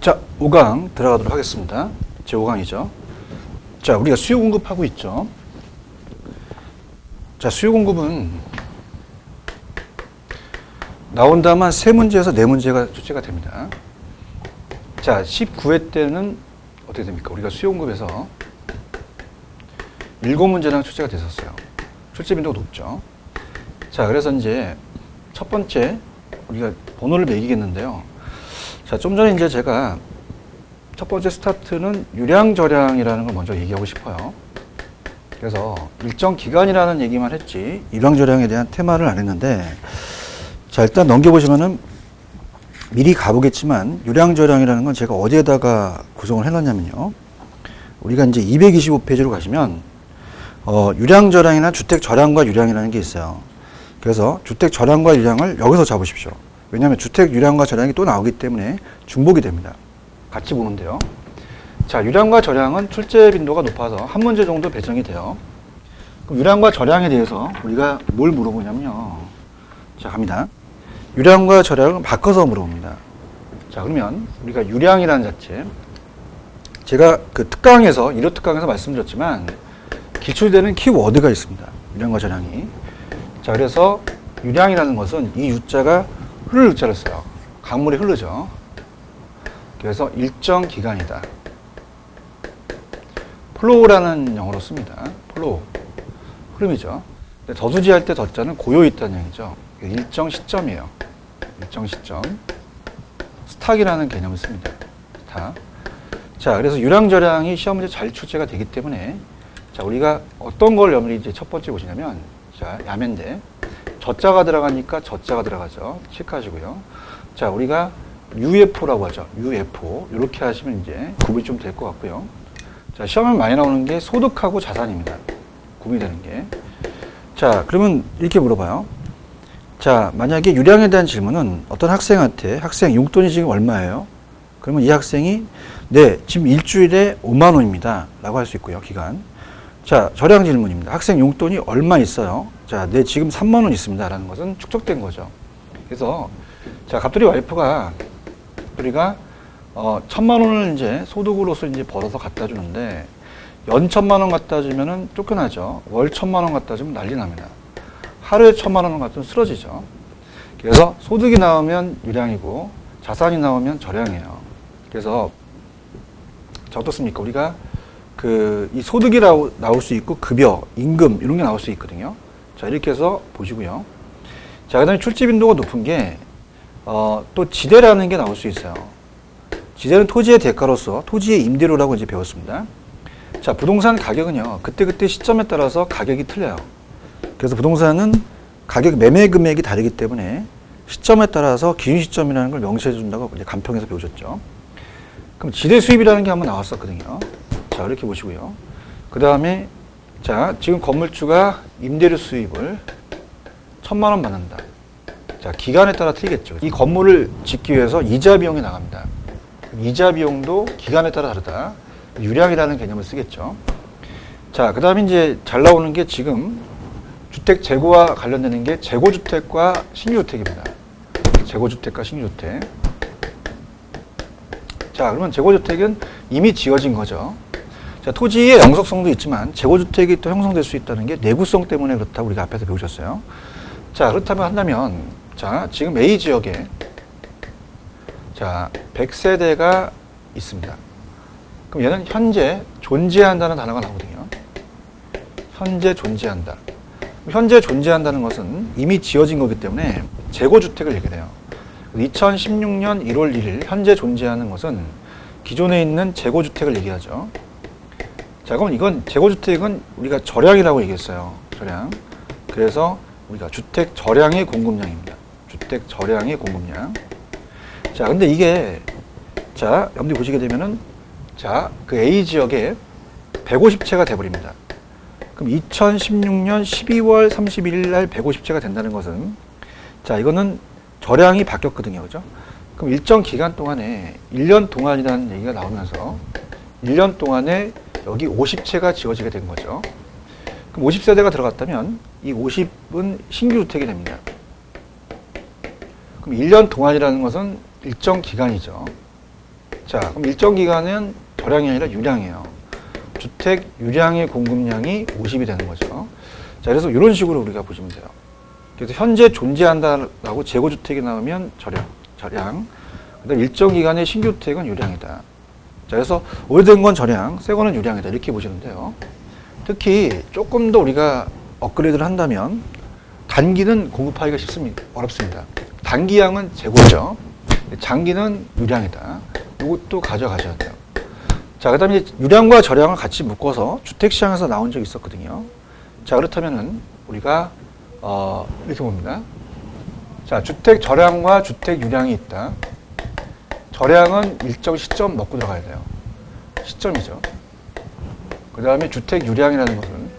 자, 5강 들어가도록 하겠습니다. 제 5강이죠. 자, 우리가 수요 공급하고 있죠. 자, 수요 공급은 나온다만 3문제에서 4문제가 출제가 됩니다. 자, 19회 때는 어떻게 됩니까? 우리가 수요 공급에서 7문제랑 출제가 됐었어요. 출제 빈도가 높죠. 자, 그래서 이제 첫 번째 우리가 번호를 매기겠는데요. 자, 좀 전에 이제 제가 첫 번째 스타트는 유량저량이라는 걸 먼저 얘기하고 싶어요. 그래서 일정 기간이라는 얘기만 했지 유량저량에 대한 테마를 안 했는데, 자, 일단 넘겨보시면은 미리 가보겠지만 유량저량이라는 건 제가 어디에다가 구성을 해놨냐면요. 우리가 이제 225페이지로 가시면 유량저량이나 주택저량과 유량이라는 게 있어요. 그래서 주택저량과 유량을 여기서 잡으십시오. 왜냐하면 주택 유량과 저량이 또 나오기 때문에 중복이 됩니다. 같이 보는데요. 자, 유량과 저량은 출제 빈도가 높아서 한 문제 정도 배정이 돼요. 그럼 유량과 저량에 대해서 우리가 뭘 물어보냐면요. 자, 갑니다. 유량과 저량을 바꿔서 물어봅니다. 자, 그러면 우리가 유량이라는 자체, 제가 그 특강에서 1호 특강에서 말씀드렸지만 기출되는 키워드가 있습니다. 유량과 저량이. 자, 그래서 유량이라는 것은 이 유자가 흐를 유자를 써요. 강물이 흐르죠. 그래서 일정 기간이다. 플로우라는 영어로 씁니다. 플로우. 흐름이죠. 저수지할 때 덧자는 고요 있다는 얘기죠. 일정 시점이에요. 일정 시점. 스탁이라는 개념을 씁니다. 스탁. 자, 그래서 유량저량이 시험 문제 잘 출제가 되기 때문에, 자, 우리가 어떤 걸 염리 이제 첫 번째 보시냐면, 자, 야매인데 저자가 들어가니까 저자가 들어가죠. 체크하시고요. 자, 우리가 UFO라고 하죠. UFO. 이렇게 하시면 이제 구분이 좀 될 것 같고요. 자, 시험에 많이 나오는 게 소득하고 자산입니다. 구분이 되는 게. 자, 그러면 이렇게 물어봐요. 자, 만약에 유량에 대한 질문은 어떤 학생한테 학생 용돈이 지금 얼마예요? 그러면 이 학생이 네, 지금 일주일에 5만 원입니다. 라고 할 수 있고요. 기간. 자, 저량 질문입니다. 학생 용돈이 얼마 있어요? 자, 네, 지금 3만 원 있습니다. 라는 것은 축적된 거죠. 그래서, 자, 갑돌이 와이프가, 우리가, 1,000만 원을 이제 소득으로서 이제 벌어서 갖다 주는데, 연 1,000만 원 갖다 주면은 쫓겨나죠. 월 1,000만 원 갖다 주면 난리 납니다. 하루에 1,000만 원 갖다 주면 쓰러지죠. 그래서 소득이 나오면 유량이고, 자산이 나오면 저량이에요. 그래서, 자, 어떻습니까? 우리가 이 소득이 나올 수 있고, 급여, 임금, 이런 게 나올 수 있거든요. 자, 이렇게 해서 보시고요. 자, 그 다음에 출제 빈도가 높은 게, 또 지대라는 게 나올 수 있어요. 지대는 토지의 대가로서 토지의 임대료라고 이제 배웠습니다. 자, 부동산 가격은요, 그때그때 시점에 따라서 가격이 틀려요. 그래서 부동산은 가격 매매 금액이 다르기 때문에 시점에 따라서 기준 시점이라는 걸 명시해 준다고 이제 간평에서 배우셨죠. 그럼 지대 수입이라는 게 한번 나왔었거든요. 자, 이렇게 보시고요. 그 다음에, 자, 지금 건물주가 임대료 수입을 1,000만 원 받는다. 자, 기간에 따라 틀리겠죠. 이 건물을 짓기 위해서 이자 비용이 나갑니다. 이자 비용도 기간에 따라 다르다. 유량이라는 개념을 쓰겠죠. 자, 그 다음에 이제 잘 나오는 게 지금 주택 재고와 관련되는 게 재고주택과 신규주택입니다. 재고주택과 신규주택. 자, 그러면 재고주택은 이미 지어진 거죠. 자, 토지의 영속성도 있지만 재고주택이 또 형성될 수 있다는 게 내구성 때문에 그렇다고 우리가 앞에서 배우셨어요. 자, 그렇다면 한다면, 자, 지금 A 지역에, 자, 100세대가 있습니다. 그럼 얘는 현재 존재한다는 단어가 나오거든요. 현재 존재한다. 현재 존재한다는 것은 이미 지어진 거기 때문에 재고주택을 얘기해요. 2016년 1월 1일 현재 존재하는 것은 기존에 있는 재고주택을 얘기하죠. 자, 그럼 이건 재고주택은 우리가 저량이라고 얘기했어요. 저량. 그래서 우리가 주택 저량의 공급량입니다. 주택 저량의 공급량. 자, 근데 이게, 자, 여러분들이 보시게 되면은, 자, 그 A 지역에 150채가 돼버립니다. 그럼 2016년 12월 31일 날 150채가 된다는 것은, 자, 이거는 저량이 바뀌었거든요. 그죠? 그럼 일정 기간 동안에 1년 동안이라는 얘기가 나오면서 1년 동안에 여기 50채가 지어지게 된 거죠. 그럼 50세대가 들어갔다면 이 50은 신규 주택이 됩니다. 그럼 1년 동안이라는 것은 일정 기간이죠. 자, 그럼 일정 기간은 저량이 아니라 유량이에요. 주택 유량의 공급량이 50이 되는 거죠. 자, 그래서 이런 식으로 우리가 보시면 돼요. 그래서 현재 존재한다라고 재고주택이 나오면 저량. 그다음 일정 기간의 신규주택은 유량이다. 자, 그래서 오래된 건 저량, 새 거는 유량이다. 이렇게 보시면 돼요. 특히 조금 더 우리가 업그레이드를 한다면 단기는 공급하기가 어렵습니다. 단기량은 재고죠. 장기는 유량이다. 이것도 가져가셔야 돼요. 자, 그 다음에 유량과 저량을 같이 묶어서 주택시장에서 나온 적이 있었거든요. 자, 그렇다면은 우리가 이렇게 봅니다. 자, 주택 저량과 주택 유량이 있다. 저량은 일정 시점 먹고 들어가야 돼요. 시점이죠. 그 다음에 주택 유량이라는 것은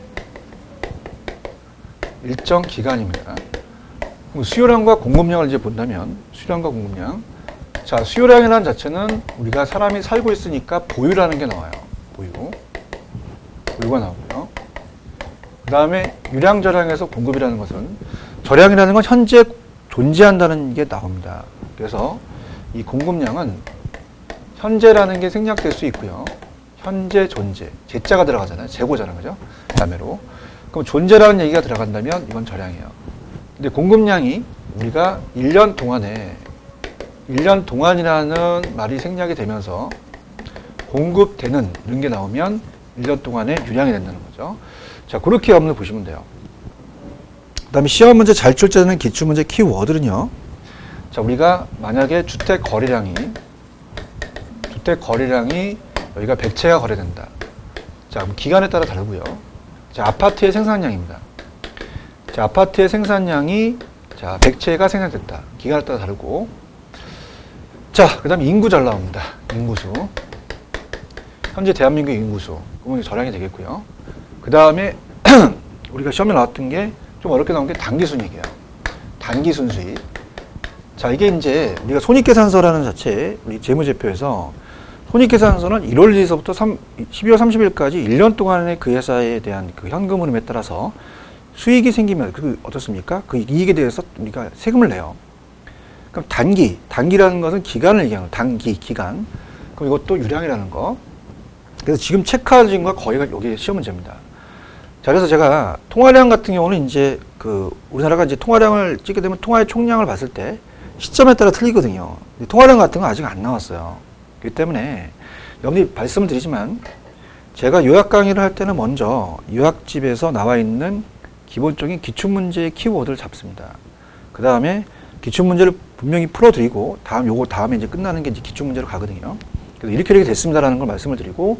일정 기간입니다. 수요량과 공급량을 이제 본다면 수요량과 공급량. 자, 수요량이라는 자체는 우리가 사람이 살고 있으니까 보유라는 게 나와요. 보유가 나오고요. 그 다음에 유량 저량에서 공급이라는 것은 저량이라는 건 현재 존재한다는 게 나옵니다. 그래서 이 공급량은 현재라는 게 생략될 수 있고요. 현재 존재, 제자가 들어가잖아요. 재고잖아요. 그죠? 다음에로. 그럼 존재라는 얘기가 들어간다면 이건 저량이에요. 근데 공급량이 우리가 1년 동안이라는 말이 생략이 되면서 공급되는 이런 게 나오면 1년 동안에 유량이 된다는 거죠. 자, 그렇게 여러분들 보시면 돼요. 그 다음에 시험 문제 잘 출제되는 기출문제 키워드는요. 자, 우리가 만약에 주택 거래량이 여기가 100채가 거래된다. 자, 그럼 기간에 따라 다르고요. 자, 아파트의 생산량입니다. 자, 아파트의 생산량이 100채가 생산됐다. 기간에 따라 다르고. 자, 그 다음에 인구 잘 나옵니다. 인구수. 현재 대한민국 인구수. 그러면 저량이 되겠고요. 그 다음에 우리가 시험에 나왔던 게 좀 어렵게 나온 게 단기순이익이에요. 단기순수익. 자, 이게 이제 우리가 손익계산서라는 자체, 우리 재무제표에서 손익계산서는 1월 1일서부터 12월 30일까지 1년 동안의 그 회사에 대한 그 현금 흐름에 따라서 수익이 생기면 어떻습니까? 그 이익에 대해서 우리가 세금을 내요. 그럼 단기라는 것은 기간을 얘기하는 거예요. 기간. 그럼 이것도 유량이라는 거. 그래서 지금 체크하신 거 거의가 여기 시험 문제입니다. 자, 그래서 제가 통화량 같은 경우는 이제 우리나라가 이제 통화량을 찍게 되면 통화의 총량을 봤을 때 시점에 따라 틀리거든요. 통화량 같은 건 아직 안 나왔어요. 그렇기 때문에 여러분이 말씀을 드리지만 제가 요약 강의를 할 때는 먼저 요약집에서 나와 있는 기본적인 기출문제의 키워드를 잡습니다. 그 다음에 기출문제를 분명히 풀어드리고 다음에 이제 끝나는 게 이제 기출문제로 가거든요. 그래서 이렇게 됐습니다라는 걸 말씀을 드리고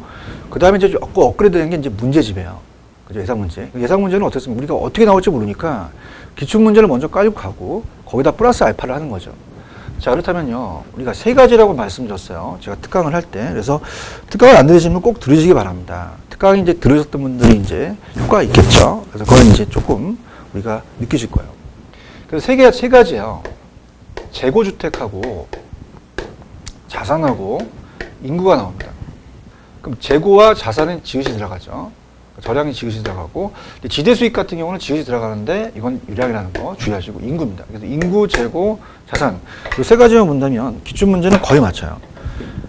그 다음에 이제 업그레이드 된 게 이제 문제집이에요. 그죠? 예상문제. 예상문제는 어떻습니까? 우리가 어떻게 나올지 모르니까 기출문제를 먼저 깔고 가고 거기다 플러스 알파를 하는 거죠. 자, 그렇다면요. 우리가 세 가지라고 말씀드렸어요. 제가 특강을 할 때. 그래서 특강을 안 들으시면 꼭 들으시기 바랍니다. 특강이 이제 들으셨던 분들이 이제 효과가 있겠죠. 그래서 그건 이제 조금 우리가 느끼실 거예요. 그래서 세 가지예요. 재고주택하고 자산하고 인구가 나옵니다. 그럼 재고와 자산은 지읒이 들어가죠. 저량이 지읒이 들어가고 지대수익 같은 경우는 지읒이 들어가는데 이건 유량이라는 거 주의하시고 인구입니다. 그래서 인구, 재고, 자산 이 세 가지만 본다면 기출 문제는 거의 맞춰요.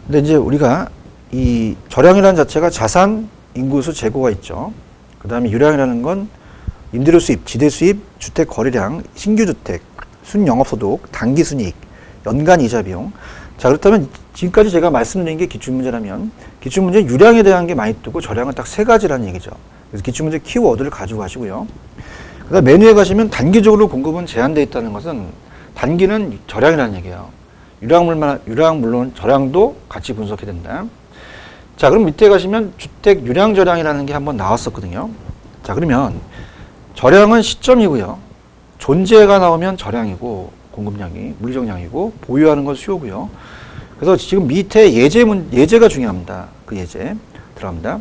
근데 이제 우리가 이 저량이라는 자체가 자산, 인구수, 재고가 있죠. 그 다음에 유량이라는 건 임대료 수입, 지대 수입, 주택 거래량, 신규 주택, 순영업소득, 단기 순이익, 연간 이자 비용. 자, 그렇다면 지금까지 제가 말씀드린 게 기출문제라면 기출문제 유량에 대한 게 많이 뜨고 저량은 딱 세 가지라는 얘기죠. 그래서 기출문제 키워드를 가지고 가시고요. 그 다음 메뉴에 가시면 단기적으로 공급은 제한되어 있다는 것은 단기는 저량이라는 얘기예요. 유량 물론 저량도 같이 분석해야 된다. 자, 그럼 밑에 가시면 주택 유량 저량이라는 게 한번 나왔었거든요. 자, 그러면 저량은 시점이고요. 존재가 나오면 저량이고 공급량이 물리적량이고 보유하는 건 수요고요. 그래서 지금 밑에 예제가 중요합니다. 그 예제 들어갑니다.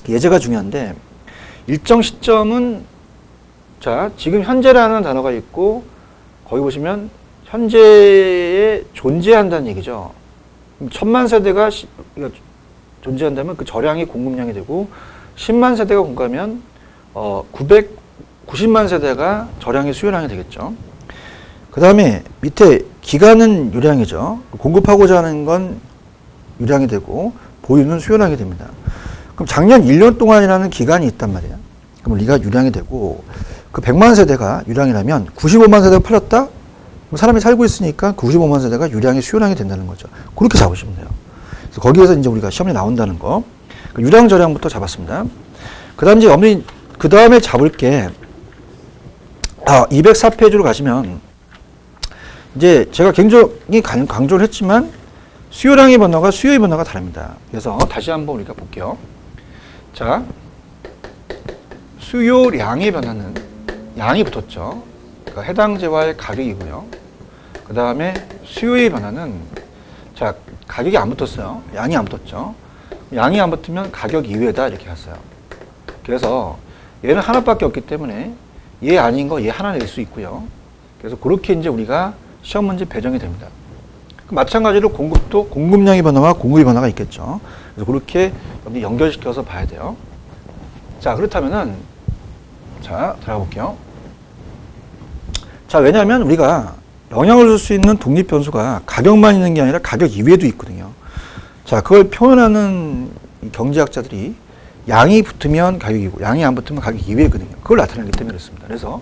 그 예제가 중요한데 일정 시점은 자, 지금 현재라는 단어가 있고 거기 보시면 현재에 존재한다는 얘기죠. 1000만 세대가 존재한다면 그 저량이 공급량이 되고 10만 세대가 공급하면 990만 세대가 저량이 수요량이 되겠죠. 그 다음에 밑에 기간은 유량이죠. 공급하고자 하는 건 유량이 되고 보유는 수요량이 됩니다. 그럼 작년 1년 동안이라는 기간이 있단 말이야. 그럼 리가 유량이 되고 그 100만 세대가 유량이라면 95만 세대가 팔렸다? 그럼 사람이 살고 있으니까 95만 세대가 유량이 수요량이 된다는 거죠. 그렇게 잡으시면 돼요. 그래서 거기에서 이제 우리가 시험에 나온다는 거. 유량 저량부터 잡았습니다. 그 다음 이제 어머니, 그 다음에 잡을 게, 204페이지로 가시면, 이제 제가 굉장히 강조를 했지만, 수요량의 변화가 수요의 변화가 다릅니다. 그래서 다시 한번 우리가 볼게요. 자, 수요량의 변화는 양이 붙었죠. 그러니까 해당 재화의 가격이고요. 그 다음에 수요의 변화는, 자, 가격이 안 붙었어요. 양이 안 붙었죠. 양이 안 붙으면 가격 이외다 이렇게 갔어요. 그래서 얘는 하나밖에 없기 때문에 얘 아닌 거 얘 하나 낼 수 있고요. 그래서 그렇게 이제 우리가 시험 문제 배정이 됩니다. 마찬가지로 공급도 공급량의 변화와 공급의 변화가 있겠죠. 그래서 그렇게 연결시켜서 봐야 돼요. 자, 그렇다면은 자, 들어가 볼게요. 자, 왜냐하면 우리가 영향을 줄 수 있는 독립 변수가 가격만 있는 게 아니라 가격 이외에도 있거든요. 자, 그걸 표현하는 경제학자들이 양이 붙으면 가격이고 양이 안 붙으면 가격 이외거든요. 그걸 나타내기 때문에 그렇습니다. 그래서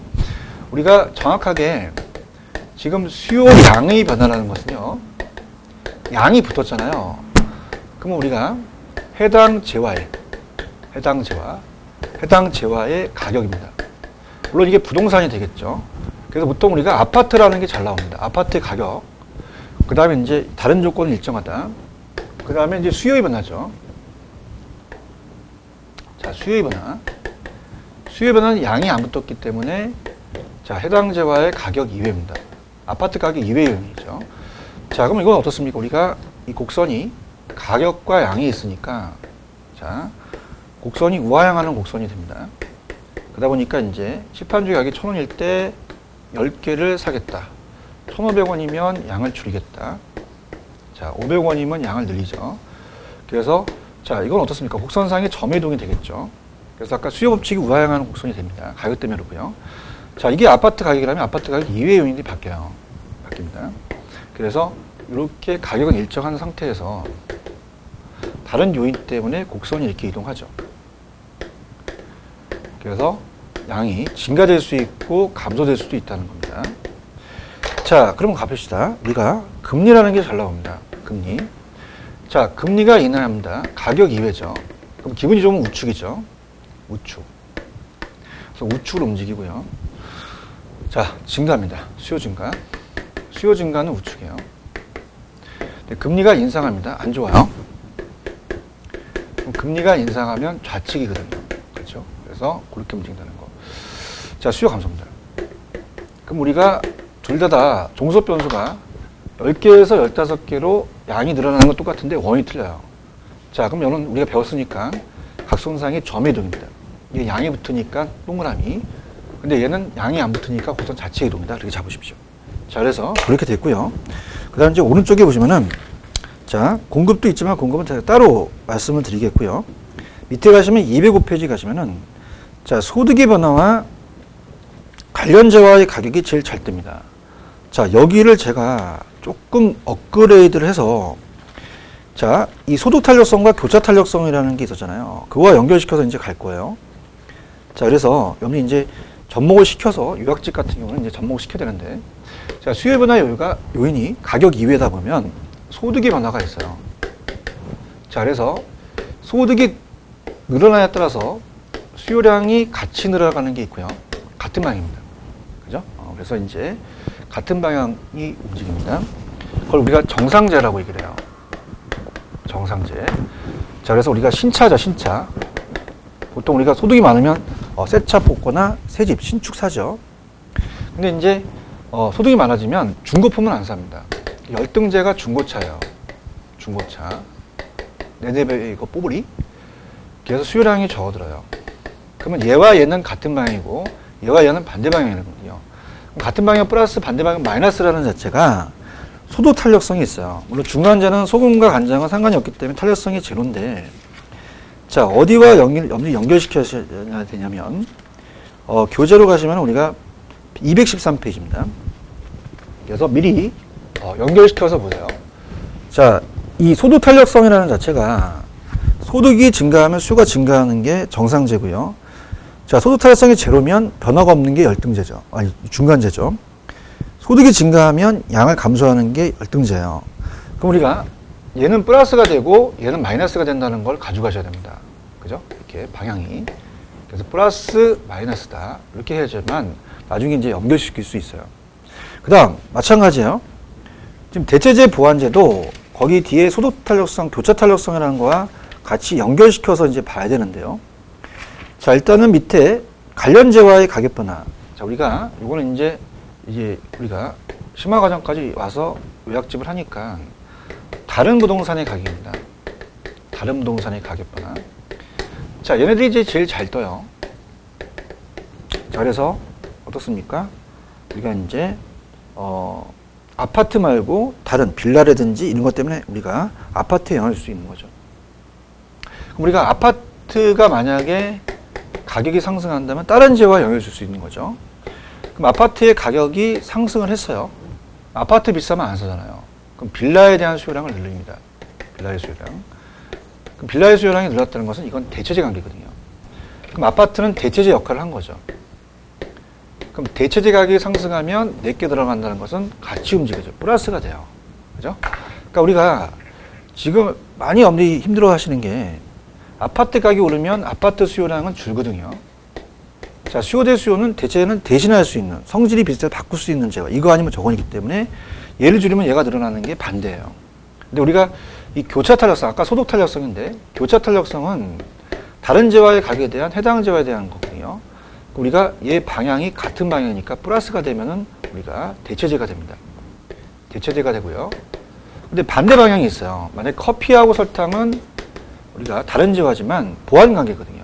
우리가 정확하게 지금 수요량의 변화라는 것은요, 양이 붙었잖아요. 그러면 우리가 해당 재화의 가격입니다. 물론 이게 부동산이 되겠죠. 그래서 보통 우리가 아파트라는 게 잘 나옵니다. 아파트의 가격. 그 다음에 이제 다른 조건은 일정하다. 그 다음에 이제 수요의 변화죠. 자, 수요의 변화. 수요의 변화는 양이 안 붙었기 때문에 자, 해당 재화의 가격 이외입니다. 아파트 가격 이외의 의미죠. 자, 그럼 이건 어떻습니까? 우리가 이 곡선이 가격과 양이 있으니까 자, 곡선이 우하향하는 곡선이 됩니다. 그러다 보니까 이제 시판주 가격이 1,000원일 때 10개를 사겠다. 1,500원이면 양을 줄이겠다. 자, 500원이면 양을 늘리죠. 그래서 자, 이건 어떻습니까? 곡선상의 점이동이 되겠죠. 그래서 아까 수요 법칙이 우하향하는 곡선이 됩니다. 가격 때문에 그렇고요. 자, 이게 아파트 가격이라면 아파트 가격 이외의 요인이 바뀌어요. 바뀝니다. 그래서 이렇게 가격은 일정한 상태에서 다른 요인 때문에 곡선이 이렇게 이동하죠. 그래서 양이 증가될 수 있고 감소될 수도 있다는 겁니다. 자, 그럼 가봅시다. 우리가 금리라는 게 잘 나옵니다. 금리. 자, 금리가 인하합니다. 가격 이외죠. 그럼 기분이 좋으면 우측이죠. 우측. 그래서 우측으로 움직이고요. 자, 증가합니다. 수요 증가. 수요 증가는 우측이에요. 금리가 인상합니다. 안 좋아요. 그럼 금리가 인상하면 좌측이거든요. 그렇죠? 그래서 그렇게 움직인다는 거. 자, 수요 감소입니다. 그럼 우리가 둘 다 종속 변수가 10개에서 15개로 양이 늘어나는 건 똑같은데 원이 틀려요. 자, 그럼 이거는 우리가 배웠으니까 각선상의 점이동입니다. 이게 양이 붙으니까 동그라미. 근데 얘는 양이 안 붙으니까 곡선 자체 이동입니다. 그렇게 잡으십시오. 자, 그래서 그렇게 됐고요. 그 다음 이제 오른쪽에 보시면은 자, 공급도 있지만 공급은 제가 따로 말씀을 드리겠고요. 밑에 가시면 205페이지 가시면은 자, 소득의 변화와 관련 재화의 가격이 제일 잘 뜹니다. 자, 여기를 제가 조금 업그레이드를 해서 자, 이 소득 탄력성과 교차 탄력성이라는 게 있었잖아요. 그거와 연결시켜서 이제 갈 거예요. 자, 그래서 여기 이제 접목을 시켜서 유학직 같은 경우는 이제 접목을 시켜야 되는데 자, 수요 변화 요인이 가격 이외다 보면 소득의 변화가 있어요. 자, 그래서 소득이 늘어나에 따라서 수요량이 같이 늘어가는 게 있고요. 같은 방향입니다. 그죠? 그래서 이제 같은 방향이 움직입니다. 그걸 우리가 정상제라고 얘기를 해요. 정상제. 자, 그래서 우리가 신차죠, 신차. 보통 우리가 소득이 많으면 새 차 뽑거나 새 집, 신축 사죠. 근데 이제 소득이 많아지면 중고품은 안 삽니다. 열등제가 중고차예요. 중고차. 내내배 이거 뽑으리. 그래서 수요량이 적어들어요. 그러면 얘와 얘는 같은 방향이고 얘와 얘는 반대 방향이거든요. 같은 방향 플러스 반대 방향 마이너스라는 자체가 소득 탄력성이 있어요. 물론 중간재는 소금과 간장은 상관이 없기 때문에 탄력성이 제로인데 자, 어디와 연결시켜야 되냐면 교재로 가시면 우리가 213페이지입니다. 그래서 미리 연결시켜서 보세요. 자, 이 소득 탄력성이라는 자체가 소득이 증가하면 수요가 증가하는 게 정상제고요. 자, 소득 탄력성이 제로면 변화가 없는 게 열등제죠. 아니, 중간제죠. 소득이 증가하면 양을 감소하는 게 열등제예요. 그럼 우리가 얘는 플러스가 되고 얘는 마이너스가 된다는 걸 가져가셔야 됩니다. 그죠? 이렇게 방향이. 그래서 플러스 마이너스다. 이렇게 해야지만 나중에 이제 연결시킬 수 있어요. 그 다음, 마찬가지예요. 지금 대체제 보완제도 거기 뒤에 소득 탄력성, 교차 탄력성이라는 거와 같이 연결시켜서 이제 봐야 되는데요. 자, 일단은 밑에 관련제와의 가격 변화. 자, 우리가 이거는 이제 우리가 심화 과정까지 와서 요약집을 하니까 다른 부동산의 가격입니다. 다른 부동산의 가격 변화. 자, 얘네들이 이제 제일 잘 떠요. 자, 그래서 어떻습니까? 우리가 이제 아파트 말고 다른 빌라라든지 이런 것 때문에 우리가 아파트에 영향을 줄 수 있는 거죠. 그럼 우리가 아파트가 만약에 가격이 상승한다면 다른 지역과 영향을 줄 수 있는 거죠. 그럼 아파트의 가격이 상승을 했어요. 아파트 비싸면 안 사잖아요. 그럼 빌라에 대한 수요량을 늘립니다. 빌라의 수요량. 그럼 빌라의 수요량이 늘었다는 것은 이건 대체제 관계거든요. 그럼 아파트는 대체제 역할을 한 거죠. 그럼 대체제 가격이 상승하면 내게 들어간다는 것은 같이 움직여죠. 플러스가 돼요. 그죠? 그러니까 우리가 지금 많이 엄들이 힘들어 하시는 게 아파트 가격이 오르면 아파트 수요량은 줄거든요. 자, 수요 대 수요는 대체는 대신할 수 있는, 성질이 비슷해서 바꿀 수 있는 제가 이거 아니면 저거이기 때문에 얘를 줄이면 얘가 늘어나는 게 반대예요. 근데 우리가 이 교차 탄력성, 아까 소득 탄력성인데 교차 탄력성은 다른 재화의 가격에 대한 해당 재화에 대한 거거든요. 우리가 얘 방향이 같은 방향이니까 플러스가 되면은 우리가 대체제가 됩니다. 대체제가 되고요. 근데 반대 방향이 있어요. 만약에 커피하고 설탕은 우리가 다른 재화지만 보완 관계거든요.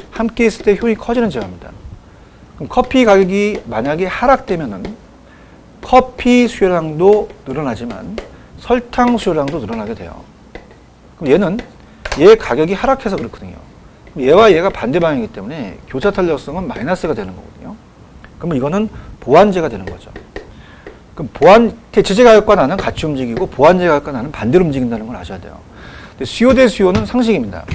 함께 있을 때 효용이 커지는 재화입니다. 그럼 커피 가격이 만약에 하락되면은 커피 수요량도 늘어나지만 설탕 수요량도 늘어나게 돼요. 그럼 얘는 얘 가격이 하락해서 그렇거든요. 얘와 얘가 반대 방향이기 때문에 교차 탄력성은 마이너스가 되는 거거든요. 그러면 이거는 보완제가 되는 거죠. 그럼 대체제 가격과 나는 같이 움직이고 보완제 가격과 나는 반대로 움직인다는 걸 아셔야 돼요. 근데 수요 대 수요는 상식입니다.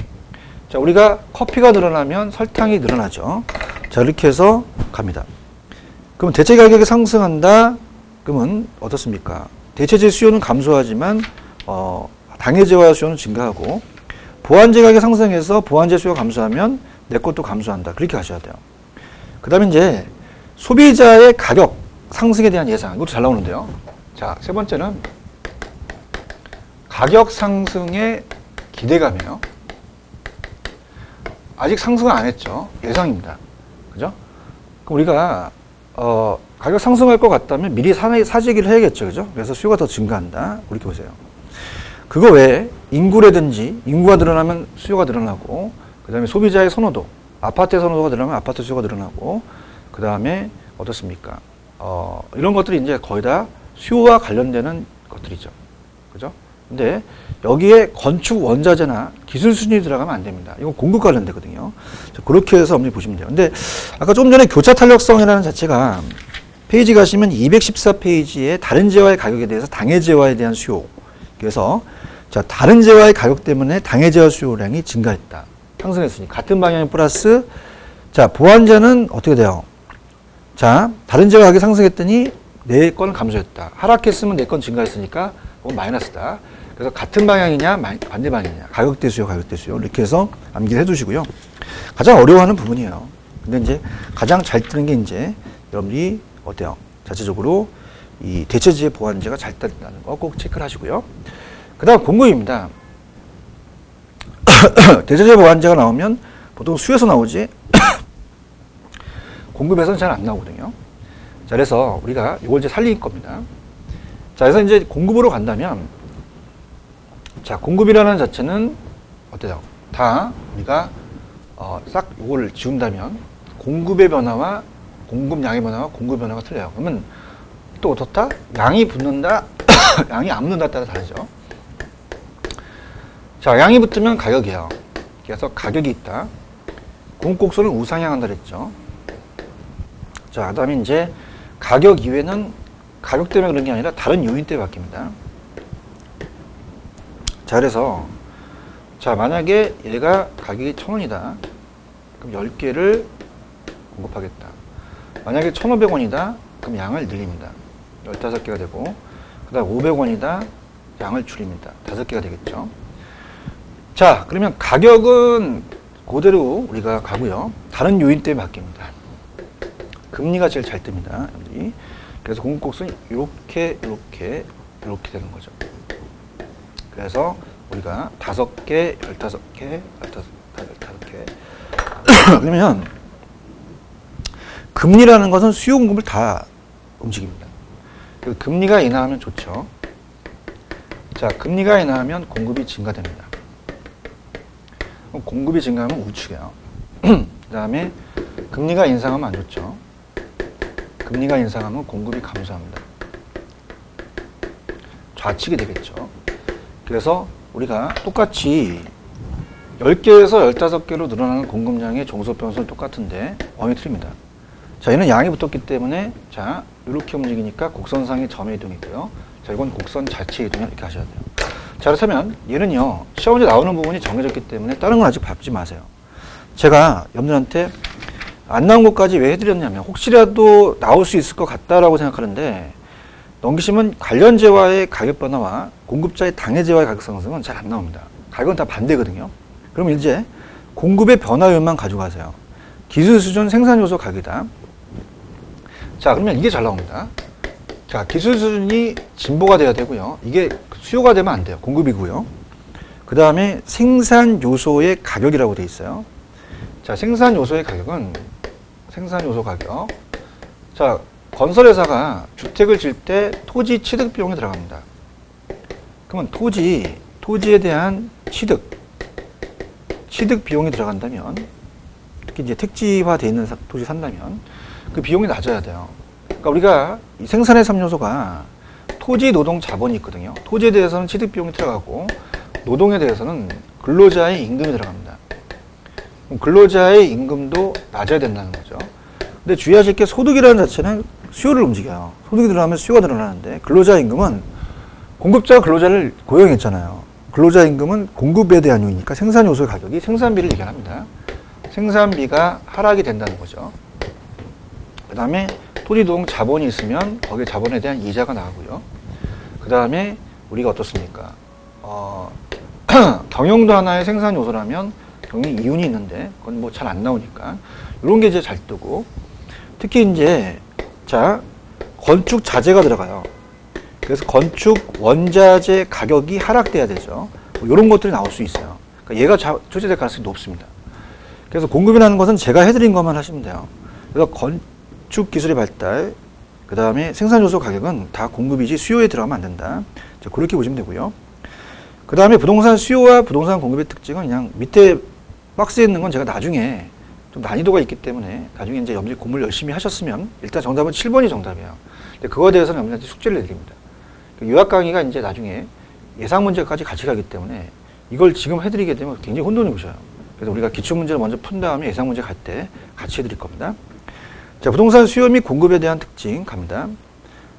자, 우리가 커피가 늘어나면 설탕이 늘어나죠. 자, 이렇게 해서 갑니다. 그럼 대체 가격이 상승한다? 그러면 어떻습니까? 대체제 수요는 감소하지만 당해제와 수요는 증가하고 보완제 가격이 상승해서 보완제 수요가 감소하면 내 것도 감소한다. 그렇게 하셔야 돼요. 그 다음에 이제 소비자의 가격 상승에 대한 예상. 이것도 잘 나오는데요. 자, 세 번째는 가격 상승의 기대감이에요. 아직 상승은 안 했죠. 예상입니다. 그죠? 그럼 우리가 가격 상승할 것 같다면 미리 사재기를 해야겠죠. 그죠? 그래서 수요가 더 증가한다. 이렇게 보세요. 그거 외에 인구라든지 인구가 늘어나면 수요가 늘어나고 그 다음에 소비자의 선호도, 아파트의 선호도가 늘어나면 아파트 수요가 늘어나고 그 다음에 어떻습니까? 이런 것들이 이제 거의 다 수요와 관련되는 것들이죠. 그죠? 근데 여기에 건축 원자재나 기술 수준이 들어가면 안 됩니다. 이건 공급 관련되거든요. 그렇게 해서 엄밀히 보시면 돼요. 근데 아까 좀 전에 교차 탄력성이라는 자체가 페이지 가시면 214페이지에 다른 재화의 가격에 대해서 당해 재화에 대한 수요. 그래서 자, 다른 재화의 가격 때문에 당해 재화 수요량이 증가했다. 상승했으니 같은 방향의 플러스. 자, 보완제는 어떻게 돼요? 자, 다른 재화 가격이 상승했더니 내 건 감소했다. 하락했으면 내 건 증가했으니까 그건 마이너스다. 그래서 같은 방향이냐 반대 방향이냐 가격 대 수요 가격 대 수요 이렇게 해서 암기를 해두시고요. 가장 어려워하는 부분이에요. 근데 이제 가장 잘 뜨는 게 이제 여러분이 어때요? 자체적으로 이 대체제 보완제가 잘 뜬다는 거 꼭 체크를 하시고요. 그 다음 공급입니다. 대체제 보완제가 나오면 보통 수요에서 나오지 공급에서는 잘 안 나오거든요. 자, 그래서 우리가 이걸 이제 살릴 겁니다. 자, 그래서 이제 공급으로 간다면 자, 공급이라는 자체는 어때요? 다 우리가 싹 이걸 지운다면 공급의 변화와 공급량의 변화와 공급 변화가 틀려요. 그러면 또 어떻다? 양이 붙는다, 양이 안 붙는다 따라 다르죠. 자, 양이 붙으면 가격이에요. 그래서 가격이 있다. 공급곡선을 우상향한다 그랬죠. 자, 그 다음에 이제 가격 이외에는 가격 때문에 그런 게 아니라 다른 요인 때문에 바뀝니다. 자, 그래서 자, 만약에 얘가 가격이 1,000원이다. 그럼 10개를 공급하겠다. 만약에 1,500원이다. 그럼 양을 늘립니다. 15개가 되고, 그 다음 500원이다. 양을 줄입니다. 5개가 되겠죠. 자, 그러면 가격은 그대로 우리가 가고요. 다른 요인 때문에 바뀝니다. 금리가 제일 잘 뜹니다. 여기. 그래서 공급곡선이 이렇게 되는 거죠. 그래서 우리가 5개, 15개, 15개. 그러면 금리라는 것은 수요 공급을 다 움직입니다. 금리가 인하하면 좋죠. 자, 금리가 인하하면 공급이 증가됩니다. 공급이 증가하면 우측이에요. 그 다음에 금리가 인상하면 안 좋죠. 금리가 인상하면 공급이 감소합니다. 좌측이 되겠죠. 그래서 우리가 똑같이 10개에서 15개로 늘어나는 공급량의 종속 변수는 똑같은데 범위 틀립니다. 자, 얘는 양이 붙었기 때문에 자, 이렇게 움직이니까 곡선상의 점의 이동이고요. 자, 이건 곡선 자체 이동이야. 이렇게 하셔야 돼요. 자, 그렇다면 얘는요, 시험 문제 나오는 부분이 정해졌기 때문에 다른 건 아직 밟지 마세요. 제가 여러분한테 안 나온 것까지 왜 해드렸냐면 혹시라도 나올 수 있을 것 같다라고 생각하는데 넘기시면 관련재와의 가격 변화와 공급자의 당해재와의 가격 상승은 잘 안 나옵니다. 가격은 다 반대거든요. 그럼 이제 공급의 변화 요인만 가져가세요. 기술 수준 생산 요소 가격이다. 자, 그러면 이게 잘 나옵니다. 자, 기술 수준이 진보가 돼야 되고요. 이게 수요가 되면 안 돼요. 공급이고요. 그 다음에 생산 요소의 가격이라고 돼 있어요. 자, 생산 요소의 가격은 생산 요소 가격. 자, 건설회사가 주택을 질 때 토지 취득 비용이 들어갑니다. 그러면 토지에 대한 취득 비용이 들어간다면, 특히 이제 택지화되어 있는 토지 산다면 그 비용이 낮아야 돼요. 그러니까 우리가 이 생산의 3요소가 토지, 노동, 자본이 있거든요. 토지에 대해서는 취득 비용이 들어가고 노동에 대해서는 근로자의 임금이 들어갑니다. 그럼 근로자의 임금도 낮아야 된다는 거죠. 근데 주의하실 게 소득이라는 자체는 수요를 움직여요. 소득이 늘어나면 수요가 늘어나는데 근로자 임금은 공급자가 근로자를 고용했잖아요. 근로자 임금은 공급에 대한 요인이니까 생산 요소의 가격이 생산비를 얘기합니다. 생산비가 하락이 된다는 거죠. 그 다음에 토지, 노동, 자본이 있으면 거기에 자본에 대한 이자가 나오고요. 그 다음에 우리가 어떻습니까? 경영도 하나의 생산 요소라면 경영 이윤이 있는데 그건 뭐 잘 안 나오니까 이런 게 이제 잘 뜨고, 특히 이제 자, 건축 자재가 들어가요. 그래서 건축 원자재 가격이 하락돼야 되죠. 뭐 이런 것들이 나올 수 있어요. 그러니까 얘가 초래될 가능성이 높습니다. 그래서 공급이라는 것은 제가 해드린 것만 하시면 돼요. 그래서 건축 기술의 발달, 그 다음에 생산 요소 가격은 다 공급이지 수요에 들어가면 안 된다. 자, 그렇게 보시면 되고요. 그 다음에 부동산 수요와 부동산 공급의 특징은 그냥 밑에 박스에 있는 건 제가 나중에 좀 난이도가 있기 때문에 나중에 이제 여러분들이 공부를 열심히 하셨으면 일단 정답은 7번이 정답이에요. 근데 그거에 대해서는 여러분들한테 숙제를 내드립니다. 요약 강의가 이제 나중에 예상 문제까지 같이 가기 때문에 이걸 지금 해드리게 되면 굉장히 혼돈이 오셔요. 그래서 우리가 기출 문제를 먼저 푼 다음에 예상 문제 갈 때 같이 해드릴 겁니다. 자, 부동산 수요 및 공급에 대한 특징 갑니다.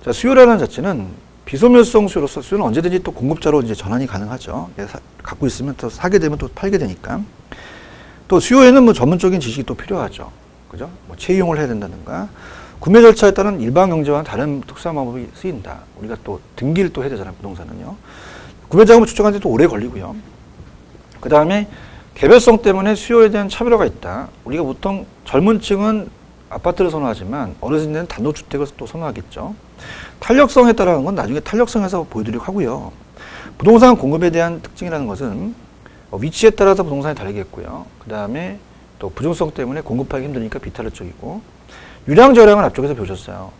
자, 수요라는 자체는 비소멸성 수요로서 수요는 언제든지 또 공급자로 이제 전환이 가능하죠. 갖고 있으면 또 사게 되면 또 팔게 되니까. 또 수요에는 뭐 전문적인 지식이 또 필요하죠. 그죠? 뭐 채용을 해야 된다든가. 구매 절차에 따른 일반 경제와는 다른 특수한 방법이 쓰인다. 우리가 또 등기를 또 해야 되잖아요, 부동산은요. 구매 자금을 추적하는데 또 오래 걸리고요. 그 다음에 개별성 때문에 수요에 대한 차별화가 있다. 우리가 보통 젊은 층은 아파트를 선호하지만 어르신들은 단독주택을 또 선호하겠죠. 탄력성에 따라가는 건 나중에 탄력성에서 보여드리려고 하고요. 부동산 공급에 대한 특징이라는 것은 위치에 따라서 부동산이 다르겠고요. 그 다음에 또 부정성 때문에 공급하기 힘드니까 비탈을 쪽이고, 유량 저량을 앞쪽에서 보셨어요.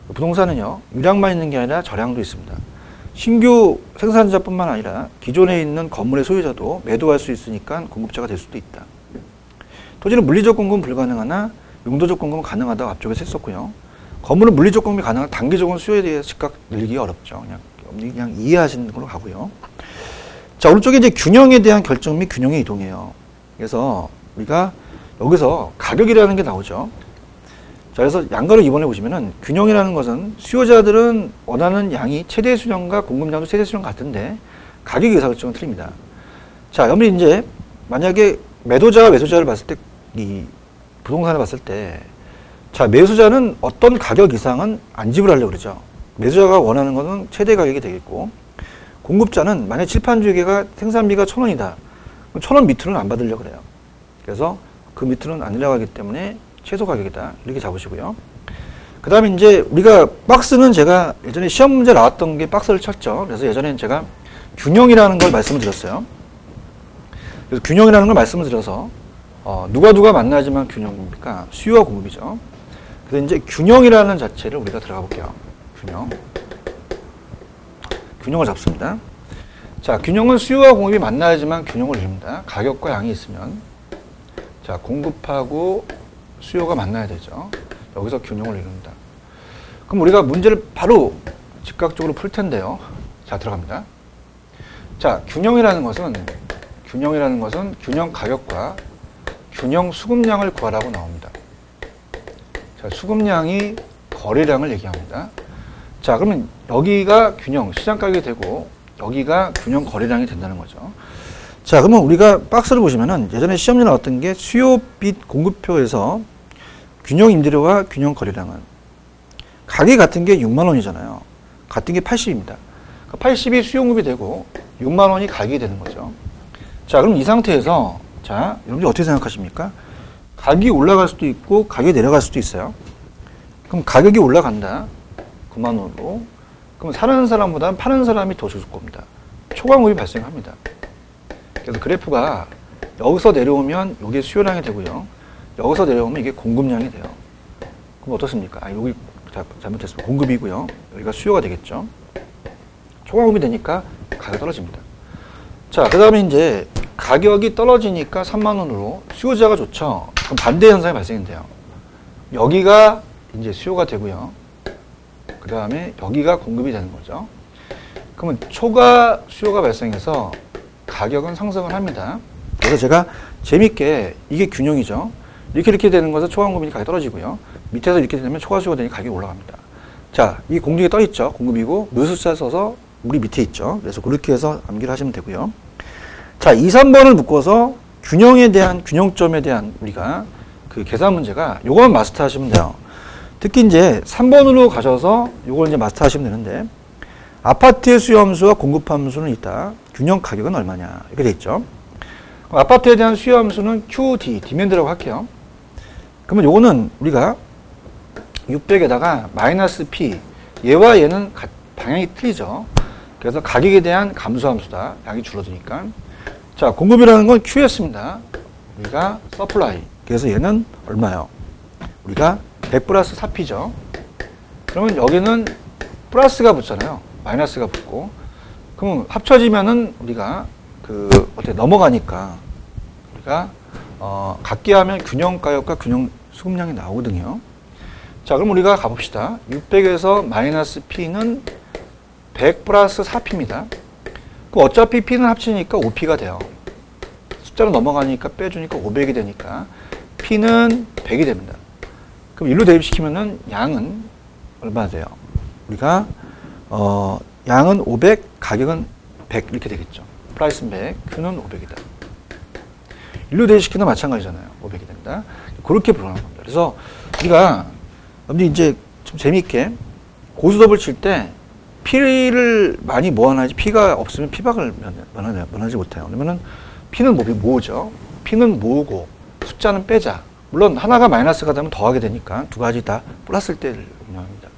부동산은요, 유량만 있는 게 아니라 저량도 있습니다. 신규 생산자뿐만 아니라 기존에 있는 건물의 소유자도 매도할 수 있으니까 공급자가 될 수도 있다. 토지는 물리적 공급은 불가능하나 용도적 공급은 가능하다고 앞쪽에서 했었고요. 건물은 물리적 공급이 가능한 단기적으로 수요에 대해 즉각 늘리기가 어렵죠. 그냥 이해하시는 걸로 가고요. 자, 오른쪽에 이제 균형에 대한 결정 및 균형의 이동이에요. 그래서 우리가 여기서 가격이라는 게 나오죠. 자, 그래서 양가로 이번에 보시면은 균형이라는 것은 수요자들은 원하는 양이 최대 수량과 공급량도 최대 수량 같은데 가격 의사결정은 틀립니다. 자, 여러분이 이제 만약에 매도자와 매수자를 봤을 때, 이 부동산을 봤을 때, 자, 매수자는 어떤 가격 이상은 안 지불하려고 그러죠. 매수자가 원하는 것은 최대 가격이 되겠고, 공급자는 만약 칠판주의가 생산비가 1,000원이다. 그럼 1,000원 밑으로는 안 받으려고 그래요. 그래서 그 밑으로는 안 내려가기 때문에 최소 가격이다. 이렇게 잡으시고요. 그 다음에 이제 우리가 박스는 제가 예전에 시험 문제 나왔던 게 박스를 쳤죠. 그래서 예전에는 제가 균형이라는 걸 말씀을 드렸어요. 그래서 균형이라는 걸 말씀을 드려서 누가 만나야지만 균형입니까? 수요와 공급이죠. 그래서 이제 균형이라는 자체를 우리가 들어가 볼게요. 균형을 잡습니다. 자, 균형은 수요와 공급이 만나야지만 균형을 이룹니다. 가격과 양이 있으면. 자, 공급하고 수요가 만나야 되죠. 여기서 균형을 이룬다. 그럼 우리가 문제를 바로 즉각적으로 풀 텐데요. 자, 들어갑니다. 자, 균형이라는 것은 균형 가격과 균형 수급량을 구하라고 나옵니다. 자, 수급량이 거래량을 얘기합니다. 자, 그러면 여기가 균형 시장 가격이 되고 여기가 균형 거래량이 된다는 거죠. 자, 그러면 우리가 박스를 보시면은 예전에 시험에 나왔던 게 수요 빚 공급표에서 균형 임대료와 균형 거래량은 가격이 같은 게 6만 원이잖아요. 같은 게 80입니다. 80이 수요 공급이 되고 6만 원이 가격이 되는 거죠. 자, 그럼 이 상태에서 자, 여러분들 어떻게 생각하십니까? 가격이 올라갈 수도 있고 가격이 내려갈 수도 있어요. 그럼 가격이 올라간다. 9만 원으로. 그럼 사는 사람보다 파는 사람이 더 좋을 겁니다. 초과공급이 발생합니다. 그래서 그래프가 여기서 내려오면 이게 수요량이 되고요. 여기서 내려오면 이게 공급량이 돼요. 그럼 어떻습니까? 아, 여기 잘못했습니다. 공급이고요. 여기가 수요가 되겠죠. 초과공급이 되니까 가격이 떨어집니다. 자, 그 다음에 이제 가격이 떨어지니까 3만 원으로 수요자가 좋죠. 그럼 반대 현상이 발생인데요. 여기가 이제 수요가 되고요. 그 다음에 여기가 공급이 되는 거죠. 그러면 초과 수요가 발생해서 가격은 상승을 합니다. 그래서 제가 재밌게 이게 균형이죠. 이렇게 되는 것은 초과 공급이니까 가격이 떨어지고요. 밑에서 이렇게 되면 초과 수요가 되니까 가격이 올라갑니다. 자, 이 공중에 떠 있죠. 공급이고 무수자 써서 우리 밑에 있죠. 그래서 그렇게 해서 암기를 하시면 되고요. 자, 2, 3번을 묶어서 균형에 대한 균형점에 대한 우리가 그 계산 문제가 요거만 마스터 하시면 돼요. 특히 이제 3번으로 가셔서 요걸 이제 마스터 하시면 되는데 아파트의 수요 함수와 공급 함수는 있다. 균형 가격은 얼마냐. 이렇게 돼 있죠. 그럼 아파트에 대한 수요 함수는 QD, 디맨드라고 할게요. 그러면 요거는 우리가 600에다가 마이너스 P, 얘와 얘는 방향이 틀리죠. 그래서 가격에 대한 감소 함수다. 양이 줄어드니까. 자, 공급이라는 건 QS입니다. 우리가 서플라이. 그래서 얘는 얼마요? 우리가 100 플러스 4P죠. 그러면 여기는 플러스가 붙잖아요. 마이너스가 붙고. 그러면 합쳐지면은 우리가 어떻게 넘어가니까 우리가 같게 하면 균형 가격과 균형 수급량이 나오거든요. 자, 그럼 우리가 가봅시다. 600에서 마이너스 P는 100 플러스 4P입니다. 그럼 어차피 P는 합치니까 5P가 돼요. 숫자로 넘어가니까 빼주니까 500이 되니까 P는 100이 됩니다. 그럼 일로 대입시키면은 양은 얼마나 돼요? 우리가 양은 500, 가격은 100 이렇게 되겠죠. 프라이스는 100, Q는 500이다. 일로 대입시키는 마찬가지잖아요. 500이 된다. 그렇게 불어나는 겁니다. 그래서 우리가 이제 좀 재미있게 고수덥을 칠 때 P를 많이 모아놔야지 P가 없으면 P박을 면하지 못해요. 그러면은 P는 모으죠. P는 모으고 숫자는 빼자. 물론 하나가 마이너스가 되면 더하게 되니까 두 가지 다 플러스일 때를 운영합니다.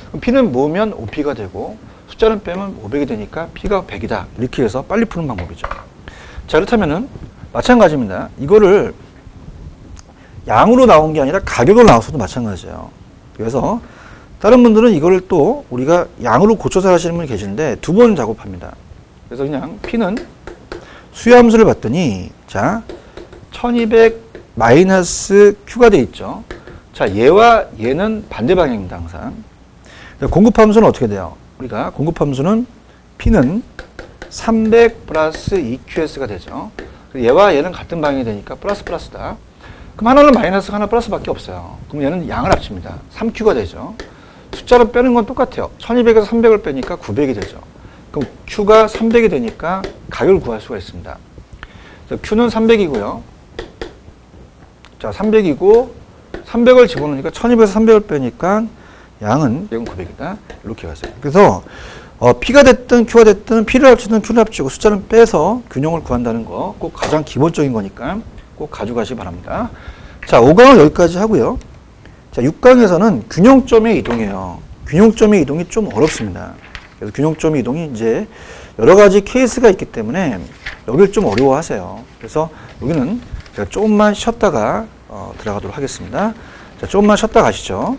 그럼 P는 모으면 5P가 되고 숫자는 빼면 500이 되니까 P가 100이다. 이렇게 해서 빨리 푸는 방법이죠. 자, 그렇다면은 마찬가지입니다. 이거를 양으로 나온 게 아니라 가격으로 나왔어도 마찬가지예요. 그래서 다른 분들은 이거를 또 우리가 양으로 고쳐서 하시는 분이 계시는데 두 번 작업합니다. 그래서 그냥 P는 수요함수를 봤더니 자 1200 마이너스 Q가 돼 있죠. 자, 얘와 얘는 반대 방향입니다. 항상. 공급함수는 어떻게 돼요? 우리가 공급함수는 P는 300 플러스 2QS가 되죠. 얘와 얘는 같은 방향이 되니까 플러스 플러스다. 그럼 하나는 마이너스 하나 플러스밖에 없어요. 그럼 얘는 양을 합칩니다. 3Q가 되죠. 숫자로 빼는 건 똑같아요. 1200에서 300을 빼니까 900이 되죠. 그럼 Q가 300이 되니까 가격을 구할 수가 있습니다. 그래서 Q는 300이고요. 자, 300이고 300을 집어넣으니까 1200에서 300을 빼니까 양은 900이다. 이렇게 가세요. 그래서 P가 됐든 Q가 됐든 P를 합치든 Q를 합치고 숫자는 빼서 균형을 구한다는 거 꼭 가장 기본적인 거니까 꼭 가져가시기 바랍니다. 자, 5강은 여기까지 하고요. 자, 6강에서는 균형점의 이동이에요. 균형점의 이동이 좀 어렵습니다. 그래서 균형점의 이동이 이제 여러 가지 케이스가 있기 때문에 여기를 좀 어려워하세요. 그래서 여기는 제가 조금만 쉬었다가 들어가도록 하겠습니다. 자, 조금만 쉬었다 가시죠.